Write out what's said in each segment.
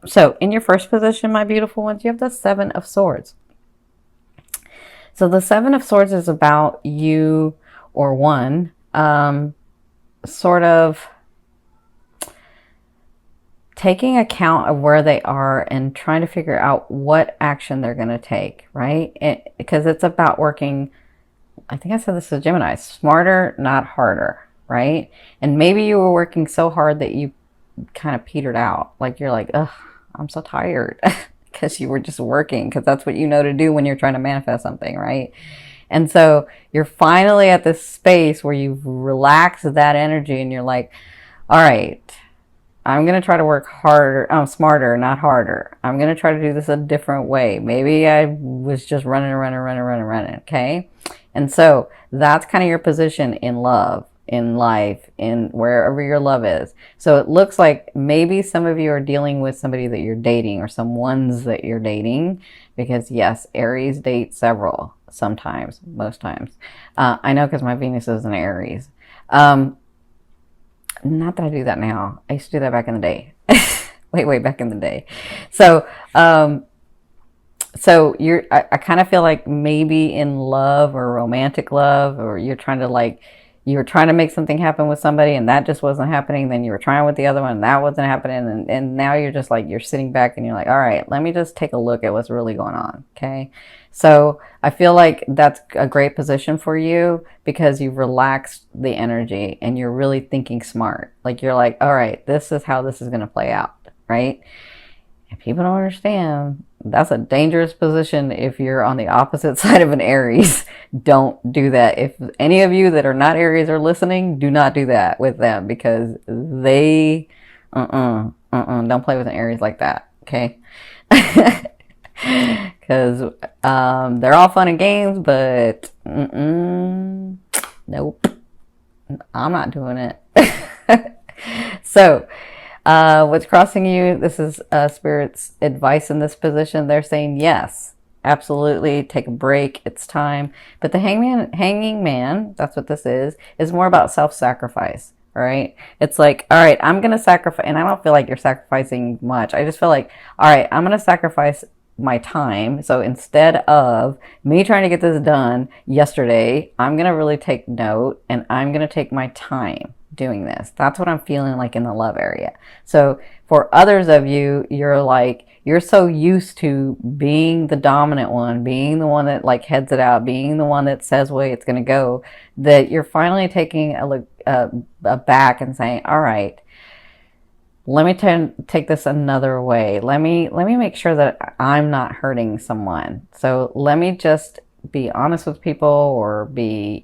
So in your first position, my beautiful ones, you have the Seven of Swords. So the Seven of Swords is about you or one sort of taking account of where they are and trying to figure out what action they're going to take, right? Because it's about working, I think I said this to Gemini, smarter, not harder, right? And maybe you were working so hard that you kind of petered out. Like you're like, ugh, I'm so tired because you were just working, because that's what you know to do when you're trying to manifest something, right? And so you're finally at this space where you've relaxed that energy and you're like, all right, I'm going to try to work harder, smarter, not harder. I'm going to try to do this a different way. Maybe I was just running. Okay. And so that's kind of your position in love, in life, in wherever your love is. So it looks like maybe some of you are dealing with somebody that you're dating or some ones that you're dating, because yes, Aries date several sometimes, most times. I know because my Venus is in Aries. Not that I do that now. I used to do that back in the day. Way back in the day. So, I kind of feel like maybe in love or romantic love, or you're trying to like, you were trying to make something happen with somebody and that just wasn't happening. Then you were trying with the other one and that wasn't happening. And now you're just like, you're sitting back and you're like, all right, let me just take a look at what's really going on. Okay. So I feel like that's a great position for you because you've relaxed the energy and you're really thinking smart. Like you're like, all right, this is how this is going to play out. Right. And people don't understand, that's a dangerous position if you're on the opposite side of an Aries. Don't do that. If any of you that are not Aries are listening, do not do that with them, because they, don't play with an Aries like that, okay? Because they're all fun and games, but nope, I'm not doing it. So, what's crossing you? This is Spirit's advice in this position. They're saying yes, absolutely. Take a break. It's time. But the hanging man, that's what this is more about self-sacrifice. Right? It's like, all right, I'm gonna sacrifice, and I don't feel like you're sacrificing much. I just feel like, all right, I'm gonna sacrifice my time. So instead of me trying to get this done yesterday, I'm going to really take note and I'm going to take my time doing this. That's what I'm feeling like in the love area. So for others of you, you're like, you're so used to being the dominant one, being the one that like heads it out, being the one that says way it's going to go, that you're finally taking a look back and saying, all right, let me take this another way. Let me make sure that I'm not hurting someone. So let me just be honest with people, or be,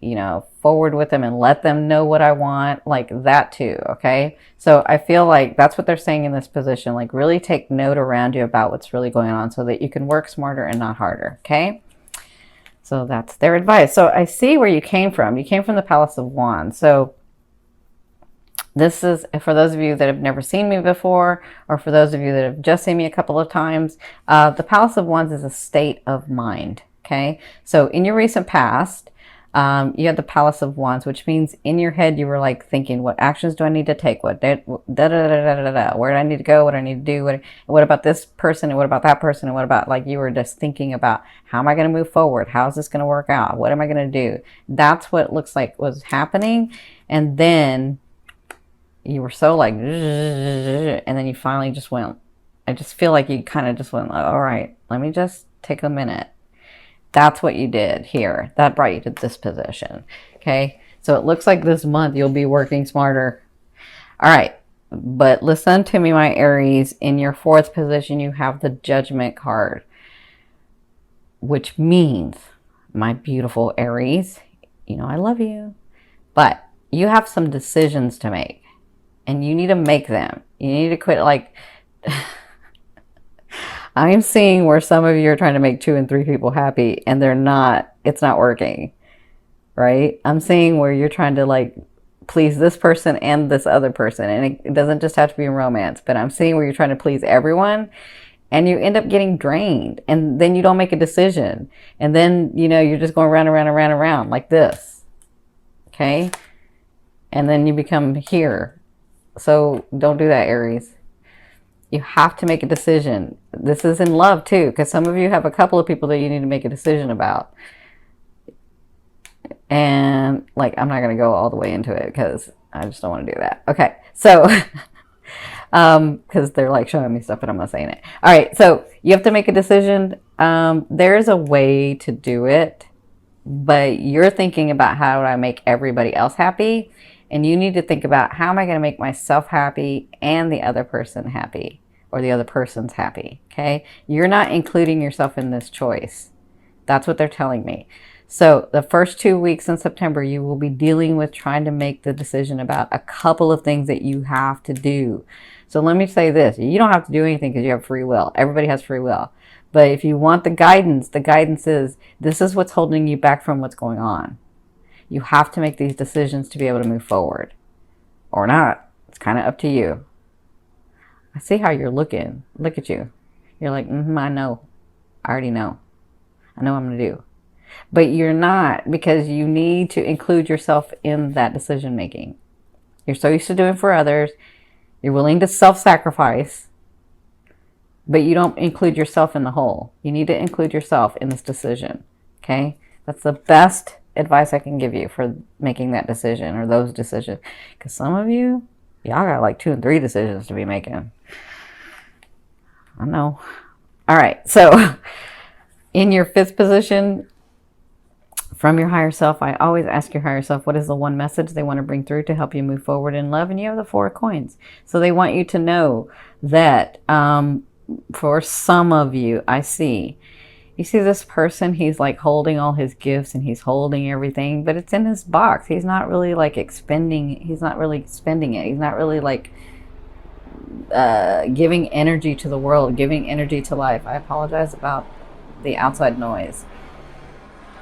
forward with them and let them know what I want, like that too. Okay. So I feel like that's what they're saying in this position. Like really take note around you about what's really going on so that you can work smarter and not harder. Okay. So that's their advice. So I see where you came from. You came from the Palace of Wands. So this is for those of you that have never seen me before, or for those of you that have just seen me a couple of times. The Palace of Wands is a state of mind. Okay. So in your recent past, you had the Palace of Wands, which means in your head you were like thinking, what actions do I need to take? What da, da, da, da, da, da, da, where do I need to go? What do I need to do? What about this person? And what about that person? And what about, like, you were just thinking about, how am I going to move forward? How is this going to work out? What am I going to do? That's what it looks like was happening. And then you were so like, and then you finally just went, I just feel like you kind of just went, all right, let me just take a minute. That's what you did here. That brought you to this position. Okay. So it looks like this month you'll be working smarter. All right. But listen to me, my Aries. In your fourth position, you have the Judgment card, which means, my beautiful Aries, I love you, but you have some decisions to make. And you need to make them. You need to quit, like, I'm seeing where some of you are trying to make 2 and 3 people happy and they're not, it's not working, right? I'm seeing where you're trying to like please this person and this other person. And it doesn't just have to be in romance, but I'm seeing where you're trying to please everyone and you end up getting drained, and then you don't make a decision. And then, you're just going round and round and round and round like this. Okay. And then you become here. So don't do that, Aries. You have to make a decision. This is in love too, because some of you have a couple of people that you need to make a decision about. And like, I'm not going to go all the way into it because I just don't want to do that. Okay. So, because they're like showing me stuff, but I'm not saying it. All right. So you have to make a decision. There's a way to do it, but you're thinking about how do I make everybody else happy? And you need to think about how am I going to make myself happy and the other person happy, or the other person's happy. Okay. You're not including yourself in this choice. That's what they're telling me. So the first 2 weeks in September, you will be dealing with trying to make the decision about a couple of things that you have to do. So let me say this. You don't have to do anything because you have free will. Everybody has free will. But if you want the guidance is this is what's holding you back from what's going on. You have to make these decisions to be able to move forward. Or not. It's kind of up to you. I see how you're looking. Look at you. You're like, I know. I already know. I know what I'm going to do. But you're not, because you need to include yourself in that decision making. You're so used to doing for others. You're willing to self-sacrifice, but you don't include yourself in the whole. You need to include yourself in this decision. Okay? That's the best advice I can give you for making that decision, or those decisions. Because some of you, y'all got like 2 and 3 decisions to be making. I know. All right. So in your 5th position, from your higher self, I always ask your higher self, what is the one message they want to bring through to help you move forward in love? And you have the 4 of coins. So they want you to know that for some of you, you see this person, he's like holding all his gifts and he's holding everything, but it's in his box. He's not really like expending. He's not really spending it. He's not really like giving energy to the world, giving energy to life. I apologize about the outside noise.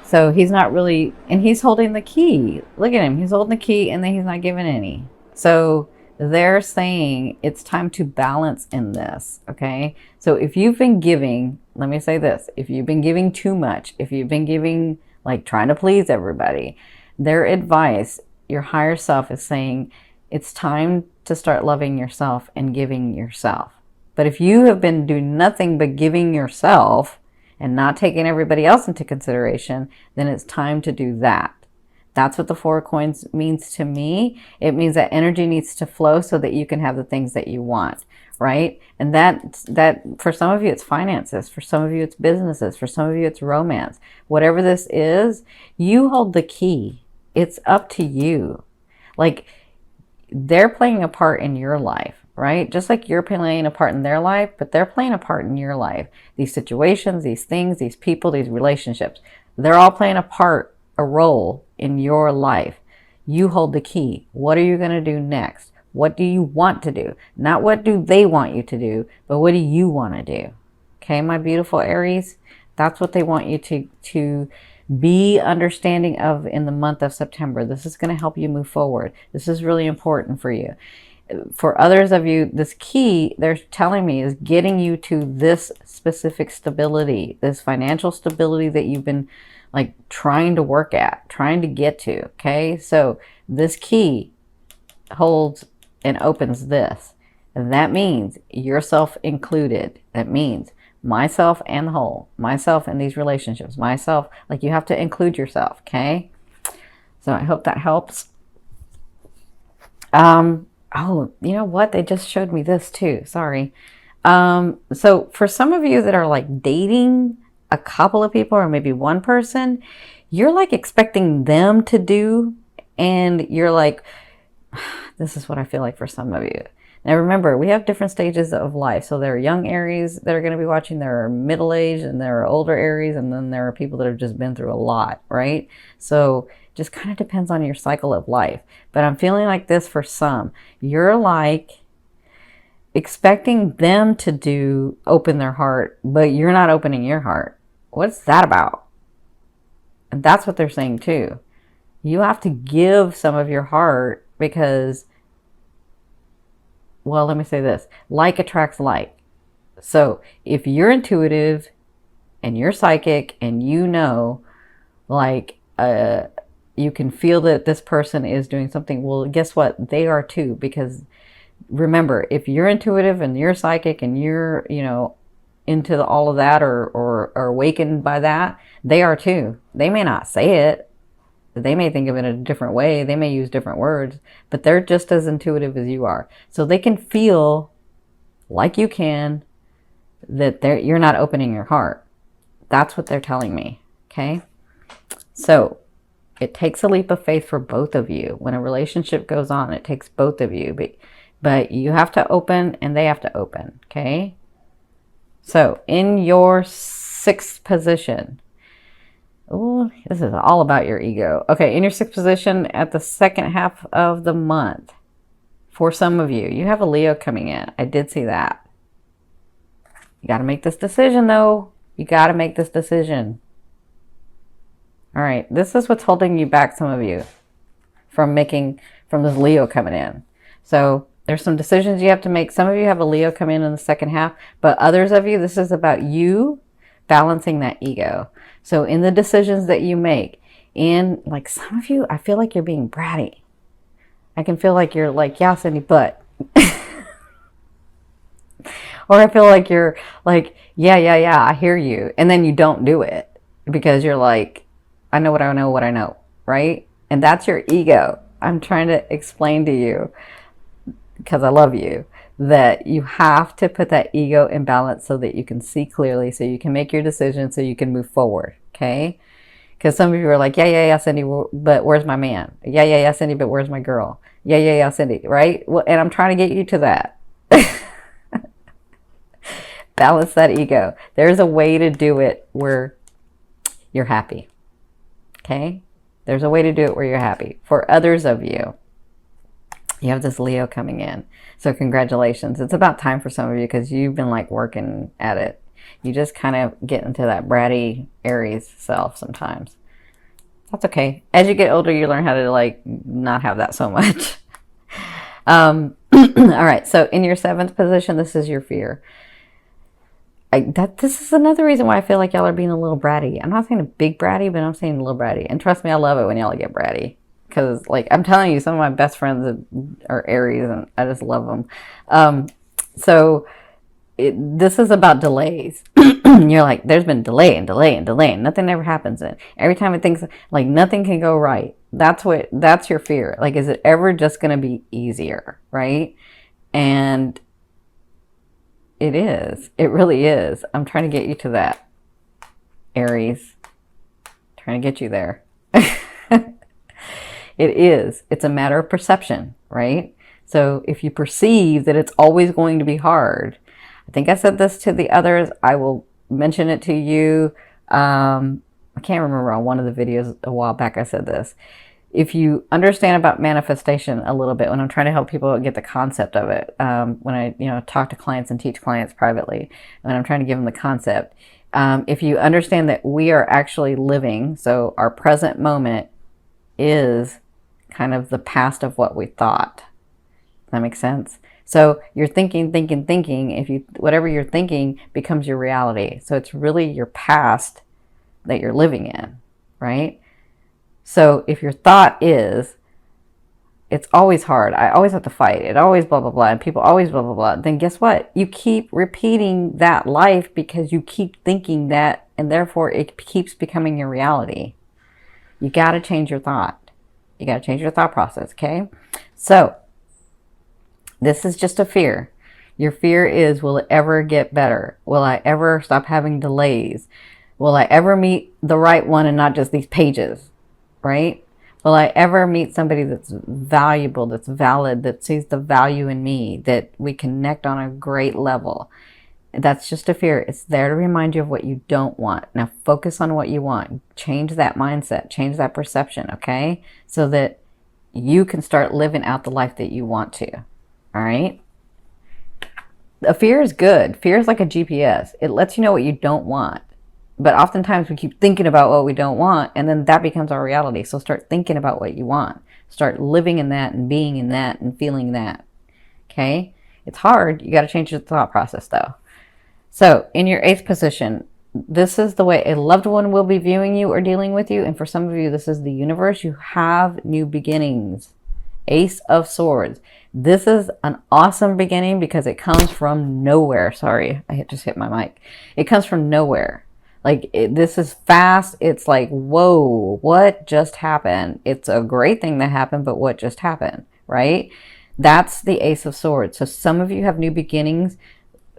So he's not really, and he's holding the key. Look at him. He's holding the key and then he's not giving any. So they're saying it's time to balance in this. Okay. So if you've been giving, let me say this, if you've been giving too much, if you've been giving, like trying to please everybody, their advice, your higher self is saying it's time to start loving yourself and giving yourself. But if you have been doing nothing but giving yourself, and not taking everybody else into consideration, then it's time to do that. That's what the 4 of coins means to me. It means that energy needs to flow so that you can have the things that you want, right? And that for some of you, it's finances. For some of you, it's businesses. For some of you, it's romance. Whatever this is, you hold the key. It's up to you. Like, they're playing a part in your life, right? Just like you're playing a part in their life, but they're playing a part in your life. These situations, these things, these people, these relationships, they're all playing a role in your life. You hold the key. What are you going to do next? What do you want to do? Not what do they want you to do, but what do you want to do? Okay, my beautiful Aries, that's what they want you to be understanding of in the month of September. This is going to help you move forward. This is really important for you. For others of you, this key, they're telling me, is getting you to this specific stability, this financial stability that you've been like trying to work at, trying to get to. Okay. So this key holds and opens this. And that means yourself included. That means myself and the whole, myself in these relationships, myself, like you have to include yourself. Okay. So I hope that helps. Oh, you know what? They just showed me this too. Sorry. So for some of you that are like dating a couple of people or maybe one person, you're like expecting them to do, and you're like, this is what I feel like for some of you. Now remember, we have different stages of life. So there are young Aries that are going to be watching, there are middle-aged, and there are older Aries, and then there are people that have just been through a lot, right? So just kind of depends on your cycle of life. But I'm feeling like this for some. You're like expecting them to open their heart, but you're not opening your heart. What's that about? And that's what they're saying too. You have to give some of your heart because, well, let me say this. Like attracts like. So if you're intuitive and you're psychic and you know, like, you can feel that this person is doing something, well, guess what? They are too, because Remember, if you're intuitive and you're psychic and you're, into all of that or awakened by that, they are too. They may not say it. They may think of it in a different way. They may use different words, but they're just as intuitive as you are. So they can feel like you can, that you're not opening your heart. That's what they're telling me. Okay. So it takes a leap of faith for both of you. When a relationship goes on, it takes both of you, but you have to open and they have to open. Okay. So in your 6th position, oh, this is all about your ego. Okay, in your 6th position at the second half of the month, for some of you, you have a Leo coming in. I did see that. You got to make this decision, though. You got to make this decision. All right, this is what's holding you back, some of you, from this Leo coming in. So there's some decisions you have to make. Some of you have a Leo come in the second half, but others of you, this is about you balancing that ego. So in the decisions that you make, and like some of you, I feel like you're being bratty. I can feel like you're like, yeah, Cindy, but. Or I feel like you're like, yeah, I hear you. And then you don't do it because you're like, I know what I know, right? And that's your ego. I'm trying to explain to you, because I love you, that you have to put that ego in balance so that you can see clearly, so you can make your decision, so you can move forward, okay? Because some of you are like, yeah, Cindy, but where's my man? Yeah, Cindy, but where's my girl? Yeah, Cindy, right? Well, and I'm trying to get you to that. Balance that ego. There's a way to do it where you're happy, okay? There's a way to do it where you're happy. For others of you, you have this Leo coming in. So congratulations. It's about time for some of you, because you've been like working at it. You just kind of get into that bratty Aries self sometimes. That's okay. As you get older, you learn how to like not have that so much. All right. So in your 7th position, this is your fear. This is another reason why I feel like y'all are being a little bratty. I'm not saying a big bratty, but I'm saying a little bratty. And trust me, I love it when y'all get bratty. Because, like, I'm telling you, some of my best friends are Aries, and I just love them. This is about delays. You're like, there's been delay and nothing ever happens. And every time it thinks like nothing can go right, that's your fear. Like, is it ever just going to be easier, right? And it is. It really is. I'm trying to get you to that, Aries. Trying to get you there. It is. It's a matter of perception, right? So if you perceive that it's always going to be hard, I think I said this to the others. I will mention it to you. I can't remember, on one of the videos a while back I said this. If you understand about manifestation a little bit, when I'm trying to help people get the concept of it, when I talk to clients and teach clients privately, when I'm trying to give them the concept, if you understand that we are actually living, so our present moment is kind of the past of what we thought. Does that make sense? So you're thinking. Whatever you're thinking becomes your reality. So it's really your past that you're living in, right? So if your thought is, it's always hard, I always have to fight, it always blah, blah, blah, and people always blah, blah, blah, then guess what? You keep repeating that life because you keep thinking that, and therefore it keeps becoming your reality. You got to change your thought. You got to change your thought process, okay? So this is just a fear. Your fear is, will it ever get better? Will I ever stop having delays? Will I ever meet the right one and not just these pages, right? Will I ever meet somebody that's valuable, that's valid, that sees the value in me, that we connect on a great level? That's just a fear. It's there to remind you of what you don't want. Now focus on what you want. Change that mindset. Change that perception, okay? So that you can start living out the life that you want to. All right? A fear is good. Fear is like a GPS. It lets you know what you don't want. But oftentimes we keep thinking about what we don't want, and then that becomes our reality. So start thinking about what you want. Start living in that and being in that and feeling that. Okay? It's hard. You got to change your thought process though. So in your 8th position, this is the way a loved one will be viewing you or dealing with you. And for some of you, this is the universe. You have new beginnings. Ace of Swords. This is an awesome beginning because it comes from nowhere. Sorry, I just hit my mic. It comes from nowhere. Like, this is fast. It's like, whoa, what just happened? It's a great thing that happened, but what just happened, right? That's the Ace of Swords. So some of you have new beginnings.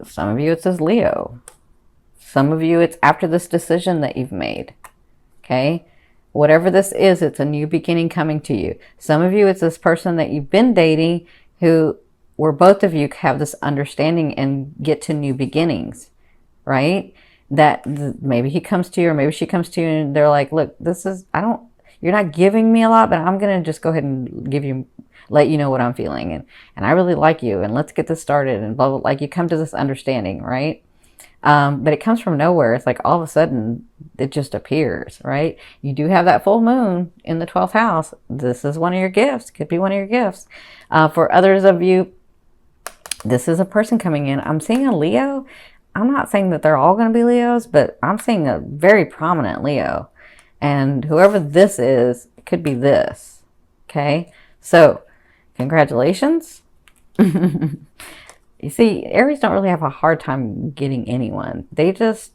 Some of you, it says Leo. Some of you, it's after this decision that you've made. Okay? Whatever this is, it's a new beginning coming to you. Some of you, it's this person that you've been dating where both of you have this understanding and get to new beginnings, right? That maybe he comes to you or maybe she comes to you and they're like, look, you're not giving me a lot, but I'm going to just go ahead and let you know what I'm feeling. And I really like you, and let's get this started, and blah, blah, like, you come to this understanding, right? But it comes from nowhere. It's like all of a sudden it just appears, right? You do have that full moon in the 12th house. This is one of your gifts. Could be one of your gifts. For others of you, this is a person coming in. I'm seeing a Leo. I'm not saying that they're all going to be Leos, but I'm seeing a very prominent Leo. And whoever this is, it could be this. Okay? So, congratulations. You see, Aries don't really have a hard time getting anyone. They just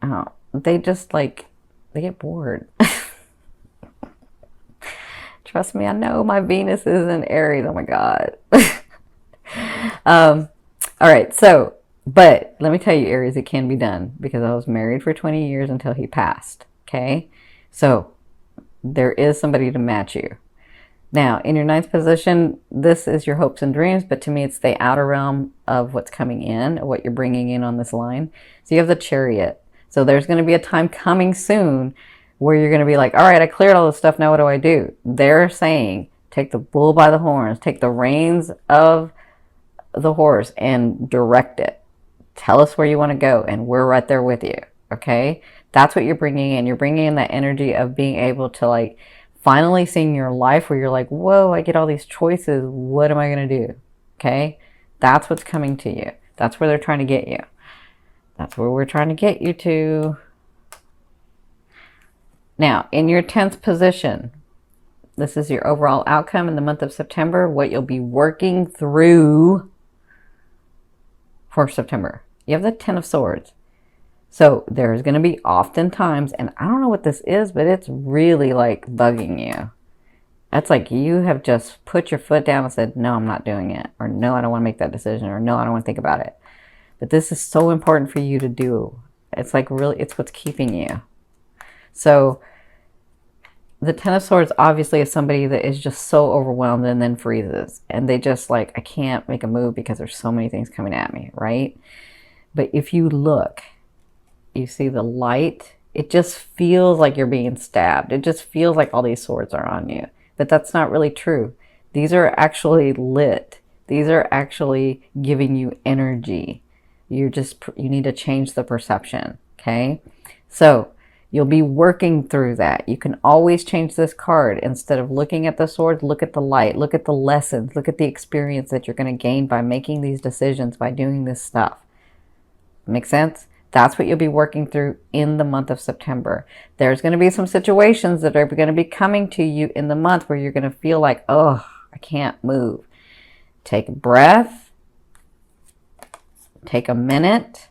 like, they get bored. Trust me, I know my Venus is in Aries. Oh my God. All right. So, but let me tell you, Aries, it can be done because I was married for 20 years until he passed. Okay. So there is somebody to match you. Now, in your ninth position, this is your hopes and dreams, but to me, it's the outer realm of what's coming in, what you're bringing in on this line. So you have the Chariot. So there's going to be a time coming soon where you're going to be like, all right, I cleared all this stuff. Now what do I do? They're saying, take the bull by the horns, take the reins of the horse and direct it. Tell us where you want to go, and we're right there with you. Okay? That's what you're bringing in. You're bringing in that energy of being able to, like, finally seeing your life where you're like, whoa, I get all these choices. What am I going to do? Okay? That's what's coming to you. That's where they're trying to get you. That's where we're trying to get you to. Now, in your 10th position, this is your overall outcome in the month of September, what you'll be working through for September. You have the 10 of Swords. So there's going to be often times, and I don't know what this is, but it's really like bugging you. That's like you have just put your foot down and said, no, I'm not doing it. Or no, I don't want to make that decision. Or no, I don't want to think about it. But this is so important for you to do. It's like really, it's what's keeping you. So the 10 of Swords obviously is somebody that is just so overwhelmed and then freezes. And they just like, I can't make a move because there's so many things coming at me, right? But if you look, you see the light, it just feels like you're being stabbed. It just feels like all these swords are on you. But that's not really true. These are actually lit. These are actually giving you energy. You need to change the perception, okay? So you'll be working through that. You can always change this card. Instead of looking at the swords, look at the light, look at the lessons, look at the experience that you're going to gain by making these decisions, by doing this stuff. Make sense? That's what you'll be working through in the month of September. There's going to be some situations that are going to be coming to you in the month where you're going to feel like, oh, I can't move. Take a breath. Take a minute.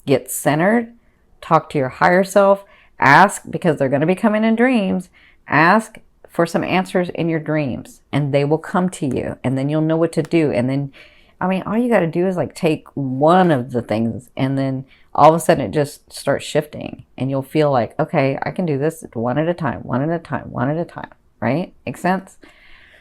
Get centered. Talk to your higher self. Ask, because they're going to be coming in dreams. Ask for some answers in your dreams, and they will come to you, and then you'll know what to do. And then, I mean, all you got to do is like take one of the things, and then all of a sudden it just starts shifting, and you'll feel like, okay, I can do this one at a time, one at a time, one at a time, right? Makes sense?